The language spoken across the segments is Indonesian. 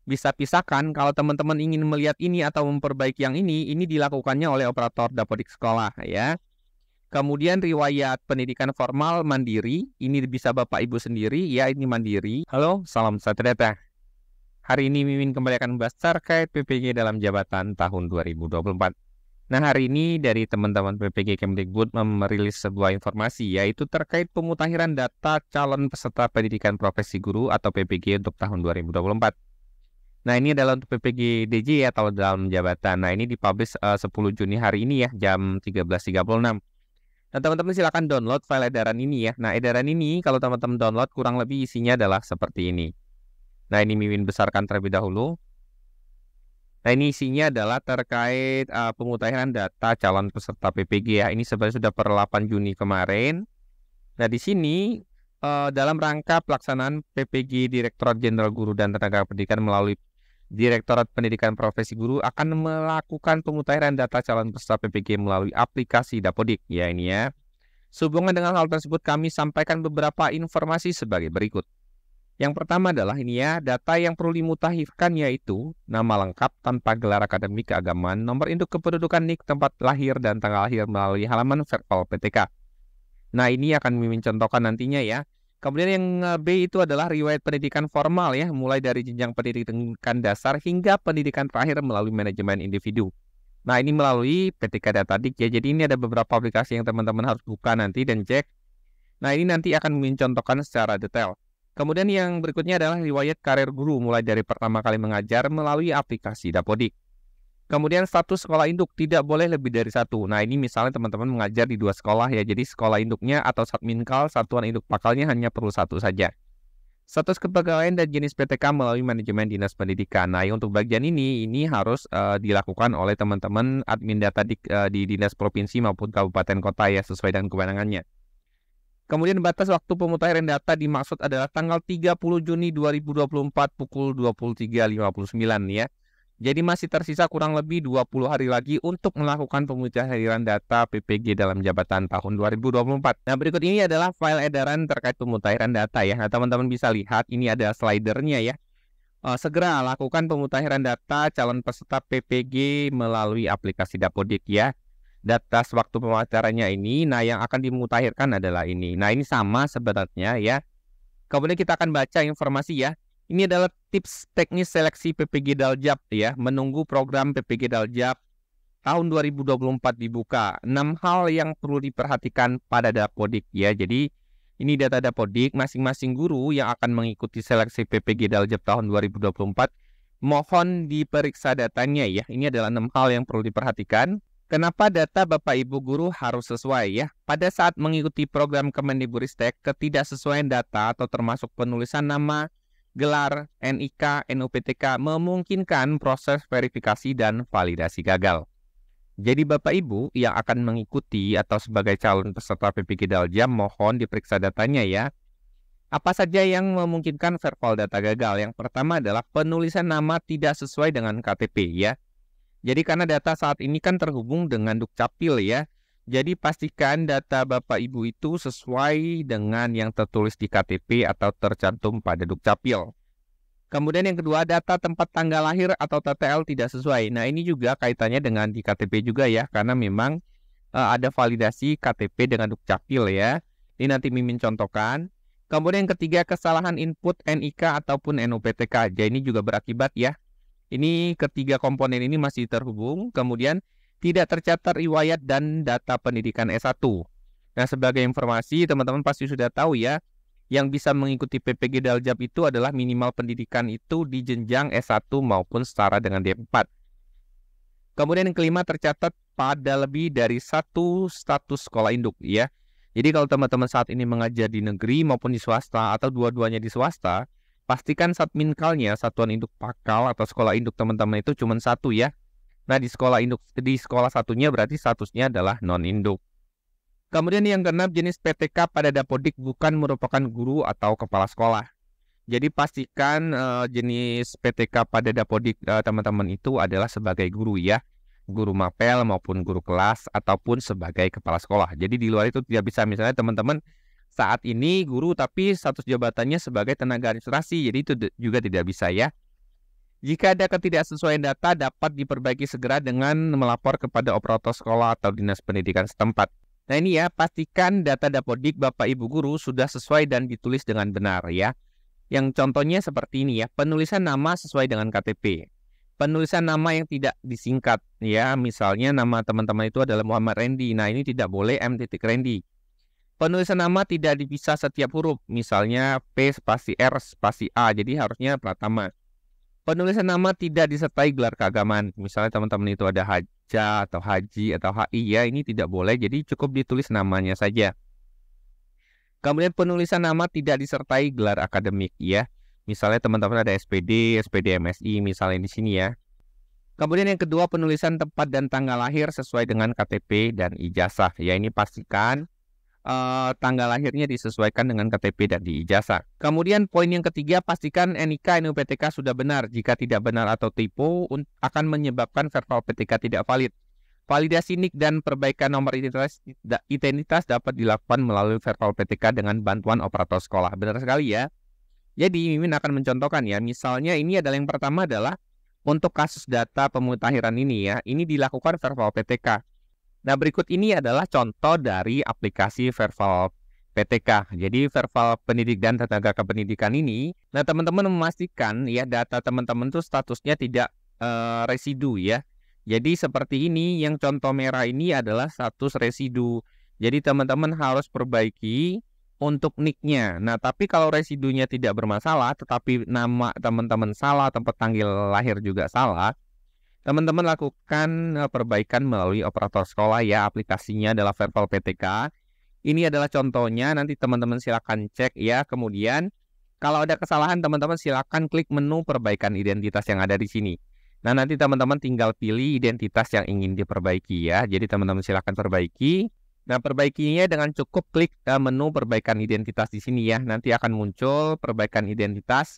bisa pisahkan kalau teman-teman ingin melihat ini atau memperbaiki yang ini dilakukannya oleh operator dapodik sekolah ya. Kemudian riwayat pendidikan formal mandiri, ini bisa Bapak Ibu sendiri, ya ini mandiri. Halo, salam sejahtera. Hari ini Mimin kembali akan membahas terkait PPG dalam jabatan tahun 2024. Nah, hari ini dari teman-teman PPG Kemdikbud merilis sebuah informasi, yaitu terkait pemutakhiran data calon peserta pendidikan profesi guru atau PPG untuk tahun 2024. Nah, ini adalah untuk PPG DJ atau dalam jabatan. Nah, ini dipublish 10 Juni hari ini ya, jam 13.36. Nah, teman-teman silakan download file edaran ini ya. Nah, edaran ini kalau teman-teman download kurang lebih isinya adalah seperti ini. Nah, ini Mimin besarkan terlebih dahulu. Nah, ini isinya adalah terkait pemutakhiran data calon peserta PPG ya. Ini sebenarnya sudah per 8 Juni kemarin. Nah, di sini dalam rangka pelaksanaan PPG Direktorat Jenderal Guru dan Tenaga Pendidikan melalui Direktorat Pendidikan Profesi Guru akan melakukan pemutakhiran data calon peserta PPG melalui aplikasi Dapodik. Ya ini ya. Sehubungan dengan hal tersebut kami sampaikan beberapa informasi sebagai berikut. Yang pertama adalah ini ya, data yang perlu dimutakhirkan yaitu nama lengkap tanpa gelar akademik keagamaan, nomor induk kependudukan NIK, tempat lahir dan tanggal lahir melalui halaman Verpal PTK. Nah ini akan Mimin contohkan nantinya ya. Kemudian yang B itu adalah riwayat pendidikan formal ya, mulai dari jenjang pendidikan dasar hingga pendidikan terakhir melalui manajemen individu. Nah ini melalui PTK Datadik ya, jadi ini ada beberapa aplikasi yang teman-teman harus buka nanti dan cek. Nah ini nanti akan Mimin contohkan secara detail. Kemudian yang berikutnya adalah riwayat karir guru mulai dari pertama kali mengajar melalui aplikasi Dapodik. Kemudian status sekolah induk tidak boleh lebih dari satu. Nah ini misalnya teman-teman mengajar di 2 sekolah ya. Jadi sekolah induknya atau Satminkal, satuan induk pakalnya hanya perlu 1 saja. Status kepegawaian dan jenis PTK melalui manajemen dinas pendidikan. Nah untuk bagian ini harus dilakukan oleh teman-teman admin data di dinas provinsi maupun kabupaten kota ya sesuai dengan kewenangannya. Kemudian batas waktu pemutakhiran data dimaksud adalah tanggal 30 Juni 2024 pukul 23.59 ya. Jadi masih tersisa kurang lebih 20 hari lagi untuk melakukan pemutakhiran data PPG dalam jabatan tahun 2024. Nah, berikut ini adalah file edaran terkait pemutakhiran data ya. Nah, teman-teman bisa lihat ini ada slidernya ya. Segera lakukan pemutakhiran data calon peserta PPG melalui aplikasi Dapodik ya. Data waktu pemutahirannya ini, nah yang akan dimutakhirkan adalah ini. Nah, ini sama sebenarnya ya. Kemudian kita akan baca informasi ya. Ini adalah tips teknis seleksi PPG Daljab ya, menunggu program PPG Daljab tahun 2024 dibuka. 6 hal yang perlu diperhatikan pada Dapodik ya. Jadi ini data Dapodik, masing-masing guru yang akan mengikuti seleksi PPG Daljab tahun 2024 mohon diperiksa datanya ya. Ini adalah 6 hal yang perlu diperhatikan. Kenapa data Bapak Ibu guru harus sesuai ya? Pada saat mengikuti program Kemendikbudristek, ketidaksesuaian data atau termasuk penulisan nama, gelar, NIK, NUPTK memungkinkan proses verifikasi dan validasi gagal. Jadi Bapak Ibu yang akan mengikuti atau sebagai calon peserta PPG Daljab mohon diperiksa datanya ya. Apa saja yang memungkinkan verval data gagal? Yang pertama adalah penulisan nama tidak sesuai dengan KTP ya. Jadi karena data saat ini kan terhubung dengan Dukcapil ya. Jadi pastikan data Bapak Ibu itu sesuai dengan yang tertulis di KTP atau tercantum pada Dukcapil. Kemudian yang kedua, data tempat tanggal lahir atau TTL tidak sesuai. Nah ini juga kaitannya dengan di KTP juga ya. Karena memang ada validasi KTP dengan Dukcapil ya. Ini nanti Mimin contohkan. Kemudian yang ketiga, kesalahan input NIK ataupun NUPTK. Jadi ini juga berakibat ya. Ini ketiga komponen ini masih terhubung. Kemudian tidak tercatat riwayat dan data pendidikan S1. Nah, sebagai informasi teman-teman pasti sudah tahu ya, yang bisa mengikuti PPG Daljab itu adalah minimal pendidikan itu di jenjang S1 maupun setara dengan D4. Kemudian yang kelima, tercatat pada lebih dari 1 status sekolah induk ya. Jadi kalau teman-teman saat ini mengajar di negeri maupun di swasta atau dua-duanya di swasta, pastikan Satminkalnya, satuan induk pakal atau sekolah induk teman-teman itu cuma 1 ya. Nah di sekolah satunya berarti statusnya adalah non-induk. Kemudian yang keenam, jenis PTK pada Dapodik bukan merupakan guru atau kepala sekolah. Jadi pastikan jenis PTK pada Dapodik teman-teman itu adalah sebagai guru ya. Guru mapel maupun guru kelas ataupun sebagai kepala sekolah. Jadi di luar itu tidak bisa, misalnya teman-teman saat ini guru tapi status jabatannya sebagai tenaga administrasi, jadi itu juga tidak bisa ya. Jika ada ketidaksesuaian data dapat diperbaiki segera dengan melapor kepada operator sekolah atau dinas pendidikan setempat. Nah ini ya, pastikan data Dapodik Bapak Ibu Guru sudah sesuai dan ditulis dengan benar ya. Yang contohnya seperti ini ya, penulisan nama sesuai dengan KTP. Penulisan nama yang tidak disingkat ya, misalnya nama teman-teman itu adalah Muhammad Randy. Nah ini tidak boleh M. Randy. Penulisan nama tidak dipisah setiap huruf, misalnya P spasi R spasi A, jadi harusnya Pratama. Penulisan nama tidak disertai gelar keagamaan. Misalnya teman-teman itu ada Haja atau Haji atau HI ya, ini tidak boleh, jadi cukup ditulis namanya saja. Kemudian penulisan nama tidak disertai gelar akademik ya. Misalnya teman-teman ada SPD, SPD MSI misalnya di sini ya. Kemudian yang kedua, penulisan tempat dan tanggal lahir sesuai dengan KTP dan ijazah. Ya ini pastikan tanggal lahirnya disesuaikan dengan KTP dan di ijazah. Kemudian poin yang ketiga, pastikan NIK NUPTK sudah benar. Jika tidak benar atau typo akan menyebabkan verbal PTK tidak valid. Validasi NIK dan perbaikan nomor identitas dapat dilakukan melalui verbal PTK dengan bantuan operator sekolah. Benar sekali ya. Jadi Mimin akan mencontohkan ya. Misalnya ini adalah yang pertama adalah untuk kasus data pemutahiran ini ya. Ini dilakukan verbal PTK. Nah, berikut ini adalah contoh dari aplikasi verbal PTK. Jadi, verbal pendidik dan tenaga kependidikan ini, nah teman-teman memastikan ya data teman-teman itu statusnya tidak residu ya. Jadi, seperti ini, yang contoh merah ini adalah status residu. Jadi, teman-teman harus perbaiki untuk NIK-nya. Nah, tapi kalau residunya tidak bermasalah, tetapi nama teman-teman salah, tempat tanggal lahir juga salah, teman-teman lakukan perbaikan melalui operator sekolah ya, aplikasinya adalah verbal PTK. Ini adalah contohnya, nanti teman-teman silakan cek ya. Kemudian kalau ada kesalahan teman-teman silakan klik menu perbaikan identitas yang ada di sini. Nah nanti teman-teman tinggal pilih identitas yang ingin diperbaiki ya. Jadi teman-teman silakan perbaiki. Nah perbaikinya dengan cukup klik menu perbaikan identitas di sini ya. Nanti akan muncul perbaikan identitas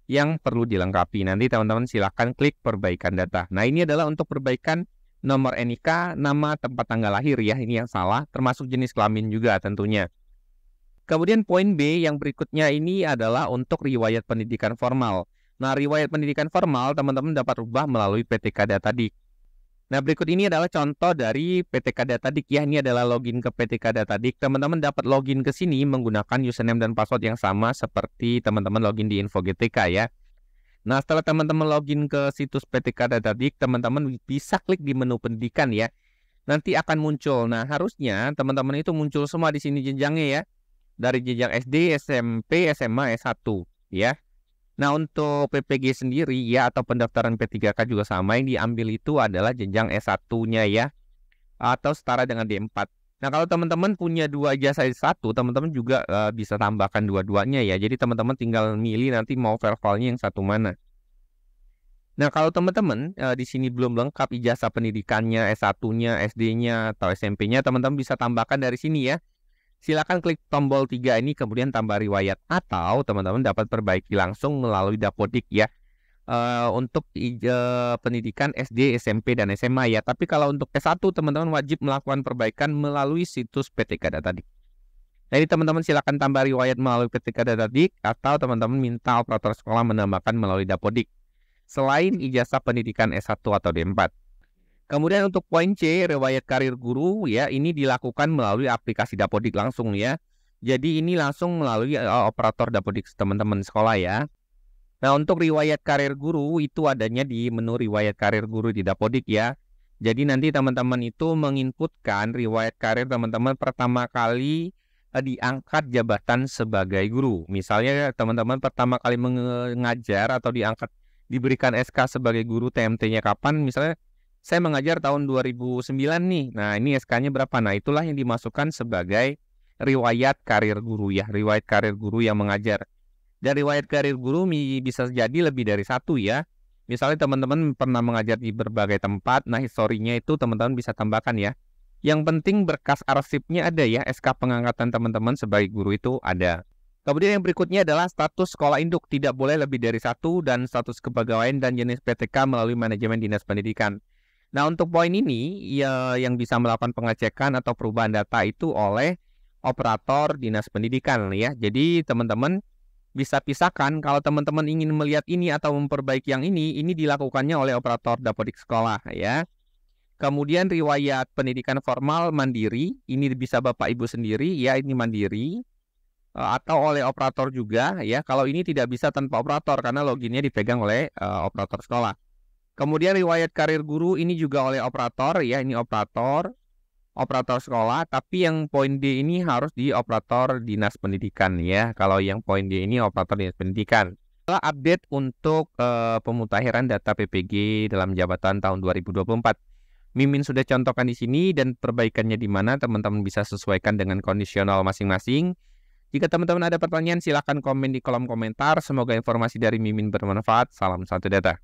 yang perlu dilengkapi. Nanti teman-teman silakan klik perbaikan data. Nah ini adalah untuk perbaikan nomor NIK, nama, tempat tanggal lahir ya. Ini yang salah, termasuk jenis kelamin juga tentunya. Kemudian poin B yang berikutnya ini adalah untuk riwayat pendidikan formal. Nah riwayat pendidikan formal teman-teman dapat rubah melalui PTK Datadik. Nah berikut ini adalah contoh dari PTK Datadik ya. Ini adalah login ke PTK Datadik. Teman-teman dapat login ke sini menggunakan username dan password yang sama seperti teman-teman login di Info GTK ya. Nah setelah teman-teman login ke situs PTK Datadik, teman-teman bisa klik di menu pendidikan ya. Nanti akan muncul. Nah harusnya teman-teman itu muncul semua di sini jenjangnya ya. Dari jenjang SD, SMP, SMA, S1 ya. Nah untuk PPG sendiri ya atau pendaftaran P3K juga sama, yang diambil itu adalah jenjang S1-nya ya atau setara dengan D4. Nah kalau teman-teman punya dua ijazah S1, teman-teman juga bisa tambahkan dua-duanya ya. Jadi teman-teman tinggal milih nanti mau verbalnya yang satu mana. Nah kalau teman-teman di sini belum lengkap ijazah pendidikannya, S1-nya, SD-nya atau SMP-nya, teman-teman bisa tambahkan dari sini ya. Silakan klik tombol 3 ini kemudian tambah riwayat atau teman-teman dapat perbaiki langsung melalui Dapodik ya untuk pendidikan SD, SMP, dan SMA ya. Tapi kalau untuk S1 teman-teman wajib melakukan perbaikan melalui situs PTK Datadik. Jadi teman-teman silakan tambah riwayat melalui PTK Datadik atau teman-teman minta operator sekolah menambahkan melalui Dapodik selain ijazah pendidikan S1 atau D4. Kemudian untuk poin C, riwayat karir guru ya, ini dilakukan melalui aplikasi Dapodik langsung ya. Jadi ini langsung melalui operator Dapodik teman-teman sekolah ya. Nah untuk riwayat karir guru itu adanya di menu riwayat karir guru di Dapodik ya. Jadi nanti teman-teman itu menginputkan riwayat karir teman-teman pertama kali diangkat jabatan sebagai guru. Misalnya teman-teman pertama kali mengajar atau diberikan SK sebagai guru, TMT-nya kapan, misalnya saya mengajar tahun 2009 nih. Nah, ini SK-nya berapa? Nah, itulah yang dimasukkan sebagai riwayat karir guru ya. Riwayat karir guru yang mengajar. Dan riwayat karir guru bisa jadi lebih dari satu ya. Misalnya teman-teman pernah mengajar di berbagai tempat. Nah, historinya itu teman-teman bisa tambahkan ya. Yang penting berkas arsipnya ada ya. SK pengangkatan teman-teman sebagai guru itu ada. Kemudian yang berikutnya adalah status sekolah induk. Tidak boleh lebih dari satu dan status kepegawaian dan jenis PTK melalui manajemen dinas pendidikan. Nah untuk poin ini ya, yang bisa melakukan pengecekan atau perubahan data itu oleh operator dinas pendidikan ya. Jadi teman-teman bisa pisahkan kalau teman-teman ingin melihat ini atau memperbaiki yang ini dilakukannya oleh operator dapodik sekolah ya. Kemudian riwayat pendidikan formal mandiri, ini bisa Bapak Ibu sendiri ya, ini mandiri atau oleh operator juga ya. Kalau ini tidak bisa tanpa operator karena loginnya dipegang oleh operator sekolah. Kemudian riwayat karir guru ini juga oleh operator ya, ini operator sekolah, tapi yang poin D ini harus di operator dinas pendidikan ya. Kalau yang poin D ini operator dinas pendidikan. Setelah update untuk pemutahiran data PPG dalam jabatan tahun 2024. Mimin sudah contohkan di sini dan perbaikannya di mana teman-teman bisa sesuaikan dengan kondisional masing-masing. Jika teman-teman ada pertanyaan silahkan komen di kolom komentar. Semoga informasi dari Mimin bermanfaat. Salam satu data.